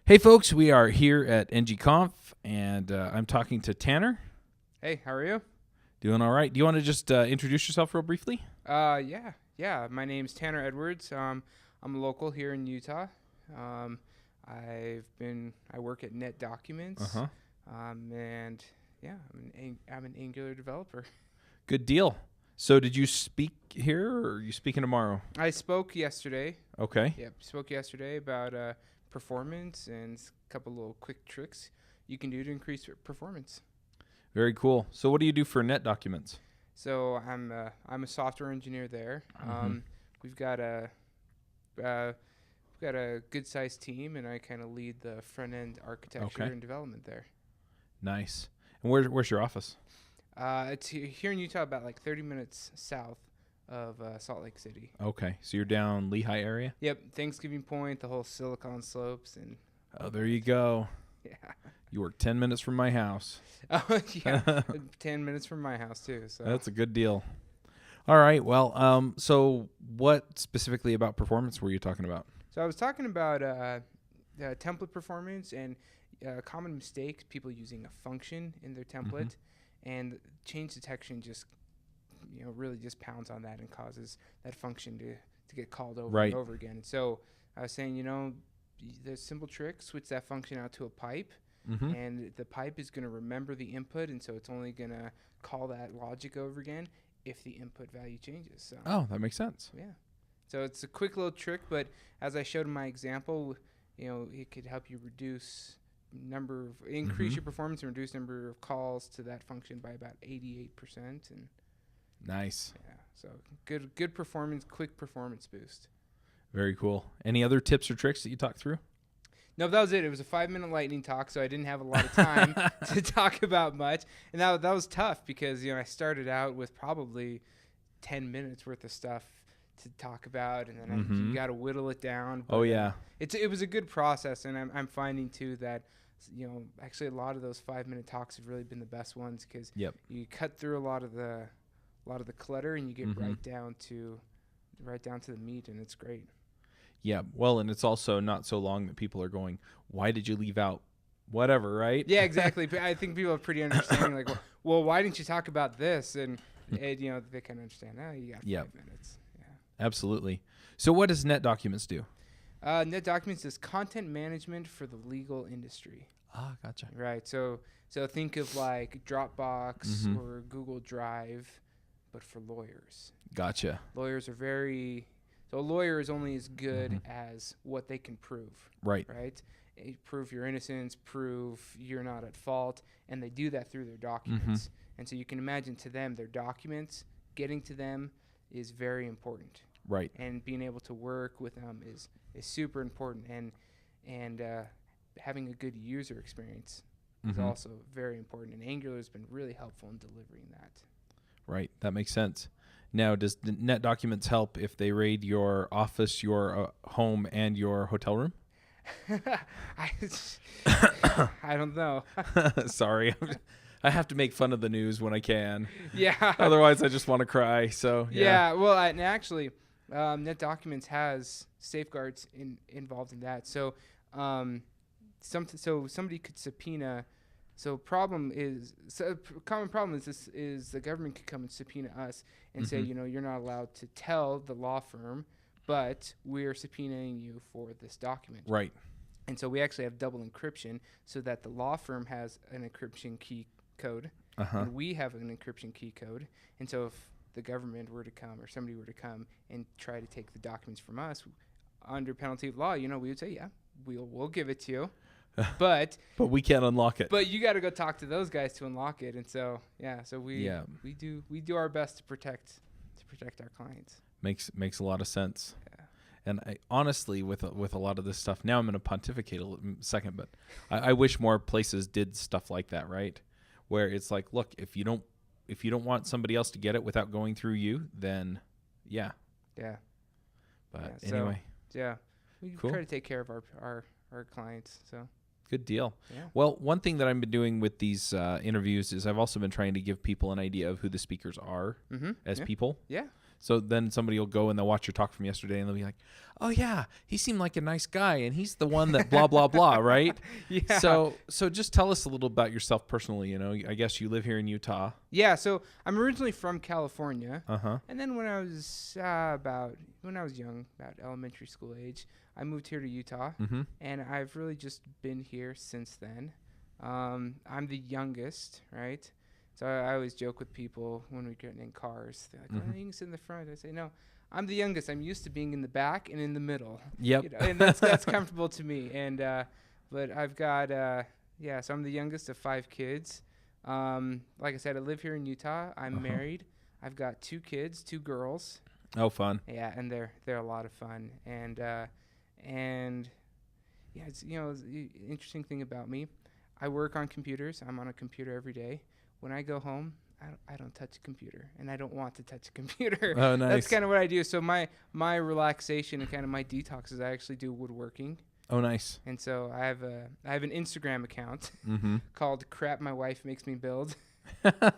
Hey, folks, we are here at ng-conf, and I'm talking to Tanner. Hey, how are you? Doing all right. Do you want to just introduce yourself real briefly? Yeah. My name's Tanner Edwards. I'm a local here in Utah. I work at Net Documents. Uh-huh. And yeah, I'm an Angular developer. Good deal. So did you speak here, or are you speaking tomorrow? I spoke yesterday. Okay. Yep, spoke yesterday about performance and a couple little quick tricks you can do to increase your performance. Very cool. So what do you do for Net Documents? So I'm a software engineer there. Mhm. We've got a good sized team, and I kind of lead the front end architecture Okay. and development there. Nice. And where's your office? It's here in Utah, about like 30 minutes south of Salt Lake City. Okay. So you're down Lehigh area? Yep, Thanksgiving Point, the whole Silicon Slopes, and Oh, there you go. yeah. You work 10 minutes from my house. Oh yeah, 10 minutes from my house too. So That's a good deal. All right. Well, so what specifically about performance were you talking about? So I was talking about template performance and common mistakes, people using a function in their template, and change detection just really just pounds on that and causes that function to get called over Right. and over again. So I was saying, there's simple trick, switch that function out to a pipe, Mm-hmm. and the pipe is going to remember the input, and so it's only going to call that logic over again if the input value changes. So Oh, that makes sense. yeah. So it's a quick little trick, but as I showed in my example, it could help you increase your performance and reduce number of calls to that function by about 88%. And Nice. yeah, so good performance, quick performance boost. Very cool. Any other tips or tricks that you talked through? No, that was it. It was a 5-minute lightning talk, so I didn't have a lot of time to talk about much. And that was tough because, I started out with probably 10 minutes worth of stuff to talk about, and then you got to whittle it down. Oh, yeah. It was a good process, and I'm finding too that actually a lot of those 5-minute talks have really been the best ones because Yep. you cut through a lot of the clutter and you get right down to the meat, and it's great. Yeah. Well, and it's also not so long that people are going, why did you leave out whatever, right? Yeah, exactly. But I think people are pretty understanding. Like, well, why didn't you talk about this? And they kind of understand. Oh, you got 5 minutes. Yeah. Absolutely. So what does Net Documents do? Net Documents is content management for the legal industry. Ah, gotcha. Right. So think of like Dropbox or Google Drive, but for lawyers. Gotcha. Lawyers are so a lawyer is only as good as what they can prove. Right. Right. Prove your innocence, prove you're not at fault, and they do that through their documents. And so you can imagine to them, their documents, getting to them is very important. Right. And being able to work with them is super important. And having a good user experience is also very important. And Angular has been really helpful in delivering that. Right. That makes sense. Now, does the Net Documents help if they raid your office, your home, and your hotel room? I don't know. Sorry. I have to make fun of the news when I can. Yeah. Otherwise, I just want to cry. So, yeah. Well, and actually, Net Documents has safeguards involved in that. So, somebody could subpoena. So common problem is the government could come and subpoena us and say, you're not allowed to tell the law firm, but we're subpoenaing you for this document. Right. And so we actually have double encryption so that the law firm has an encryption key code and we have an encryption key code. And so if the government were to come or somebody were to come and try to take the documents from us under penalty of law, we would say, yeah, we'll give it to you. But we can't unlock it. But you got to go talk to those guys to unlock it, and so we do our best to protect our clients. Makes a lot of sense. Yeah. And I, honestly, with a lot of this stuff, now I'm going to pontificate a second, but I wish more places did stuff like that, right? Where it's like, look, if you don't want somebody else to get it without going through you, then yeah. Yeah. But yeah, anyway. We Cool. try to take care of our clients. So. Good deal. Yeah. Well, one thing that I've been doing with these interviews is I've also been trying to give people an idea of who the speakers are as people. Yeah. So then somebody will go and they'll watch your talk from yesterday and they'll be like, oh yeah, he seemed like a nice guy and he's the one that blah, blah, blah, right? Yeah. So just tell us a little about yourself personally. I guess you live here in Utah. Yeah. So I'm originally from California. Uh-huh. And then when I was young, about elementary school age, I moved here to Utah. Mm-hmm. And I've really just been here since then. I'm the youngest, right? So I always joke with people when we get in cars. They're like, Mm-hmm. oh, you can sit in the front. I say, no, I'm the youngest. I'm used to being in the back and in the middle. Yep. And that's comfortable to me. And but I've got, so I'm the youngest of 5 kids. Like I said, I live here in Utah. I'm married. I've got 2 kids, 2 girls. Oh, fun. Yeah, and they're a lot of fun. And yeah, it's the interesting thing about me. I work on computers. I'm on a computer every day. When I go home, I don't touch a computer, and I don't want to touch a computer. Oh, nice. That's kind of what I do. So my relaxation and kind of my detox is I actually do woodworking. Oh, nice. And so I have an Instagram account Mm-hmm. called Crap My Wife Makes Me Build.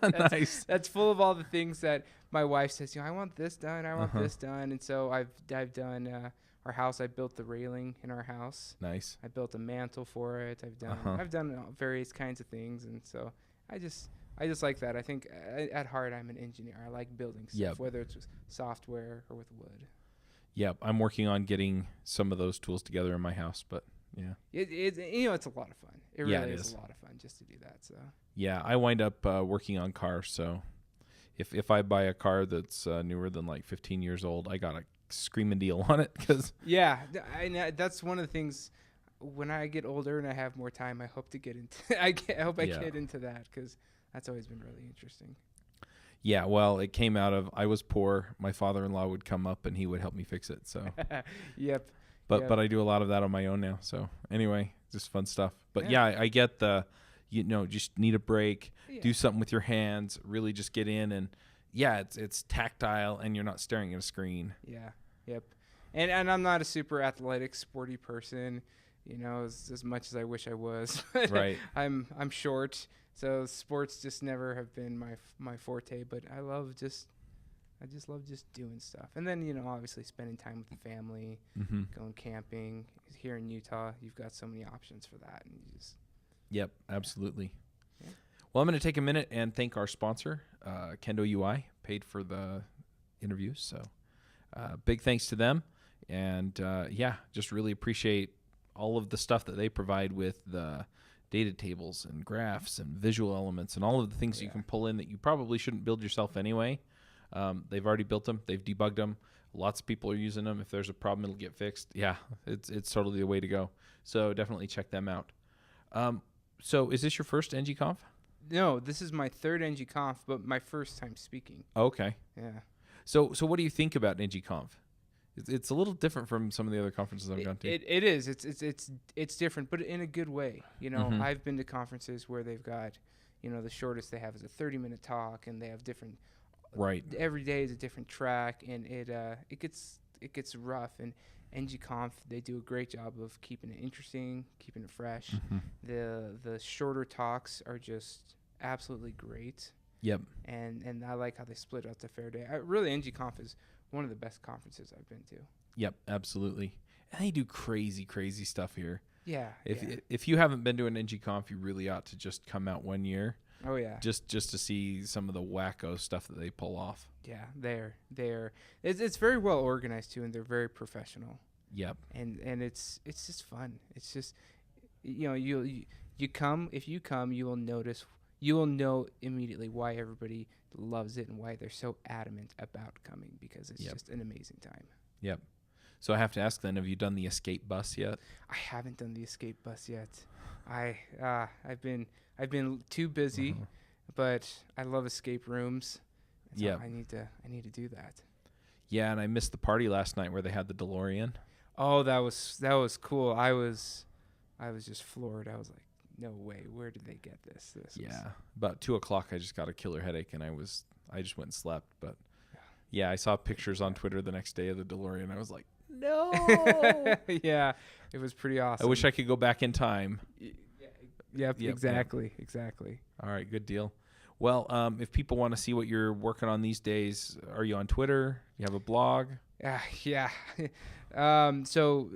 Nice. That's full of all the things that my wife says, I want this done, I want this done. And so I've done our house. I built the railing in our house. Nice. I built a mantle for it. I've done various kinds of things, and so I just like that. I think at heart I'm an engineer. I like building stuff, whether it's with software or with wood. Yep, I'm working on getting some of those tools together in my house, but yeah. It's a lot of fun. It really is a lot of fun just to do that. So yeah, I wind up working on cars. So if I buy a car that's newer than like 15 years old, I got a screaming deal on it because that's one of the things. When I get older and I have more time, I hope to get into. I get into that because that's always been really interesting. Yeah, well, it came out of I was poor. My father-in-law would come up and he would help me fix it. So Yep. But I do a lot of that on my own now. So anyway, just fun stuff. But yeah, I get the just need a break, do something with your hands, really just get in and it's tactile and you're not staring at a screen. Yeah. Yep. And I'm not a super athletic, sporty person, as much as I wish I was. Right. I'm short, so sports just never have been my forte. But I love I just love just doing stuff. And then obviously spending time with the family, going camping. Here in Utah, you've got so many options for that, and you just. Yep, absolutely. Yeah. Well, I'm going to take a minute and thank our sponsor, Kendo UI, paid for the interviews. So big thanks to them. And just really appreciate all of the stuff that they provide with the data tables and graphs and visual elements and all of the things you can pull in that you probably shouldn't build yourself anyway. They've already built them. They've debugged them. Lots of people are using them. If there's a problem, it'll get fixed. Yeah, it's totally the way to go. So definitely check them out. So is this your first ng-conf? No, this is my third ng-conf, but my first time speaking. Okay. Yeah. So what do you think about ng-conf? It's a little different from some of the other conferences I've gone to. It is. It's different, but in a good way. I've been to conferences where they've got, the shortest they have is a 30-minute talk, and they have different. Right. Every day is a different track, and it gets rough. And ng-conf, they do a great job of keeping it interesting, keeping it fresh. The shorter talks are just absolutely great. Yep. And I like how they split out the fair day. Really, ng-conf is one of the best conferences I've been to. Yep, absolutely. And they do crazy, crazy stuff here. Yeah. If you haven't been to an ng-conf, you really ought to just come out one year. Oh yeah. Just to see some of the wacko stuff that they pull off. Yeah, they're it's very well organized too, and they're very professional. Yep. And it's just fun. It's just you come, if you come, you will know immediately why everybody loves it and why they're so adamant about coming, because it's just an amazing time. Yep. So I have to ask then, have you done the escape bus yet? I haven't done the escape bus yet. I've been too busy, but I love escape rooms. So yeah. I need to do that. Yeah, and I missed the party last night where they had the DeLorean. Oh, that was cool. I was just floored. I was like, no way. Where did they get this? About 2:00, I just got a killer headache, and I just went and slept. But yeah, I saw pictures on Twitter the next day of the DeLorean. I was like, no. Yeah, it was pretty awesome. I wish I could go back in time. Yep, exactly. All right, good deal. Well, if people want to see what you're working on these days, are you on Twitter? You have a blog? Yeah. So,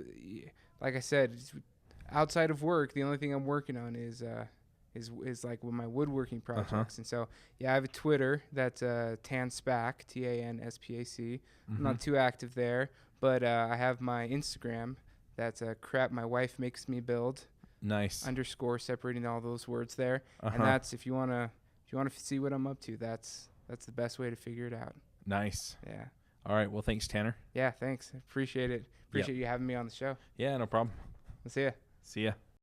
like I said, outside of work, the only thing I'm working on is like with my woodworking projects. And so, yeah, I have a Twitter that's Tanspac, TANSPAC. I'm not too active there, but I have my Instagram that's crap my wife makes me build. Nice. _ separating all those words there. And that's if you wanna see what I'm up to, that's the best way to figure it out. Nice. Yeah. All right. Well, thanks, Tanner. Yeah, thanks. Appreciate it. Appreciate you having me on the show. Yeah, no problem. I'll see ya. See ya.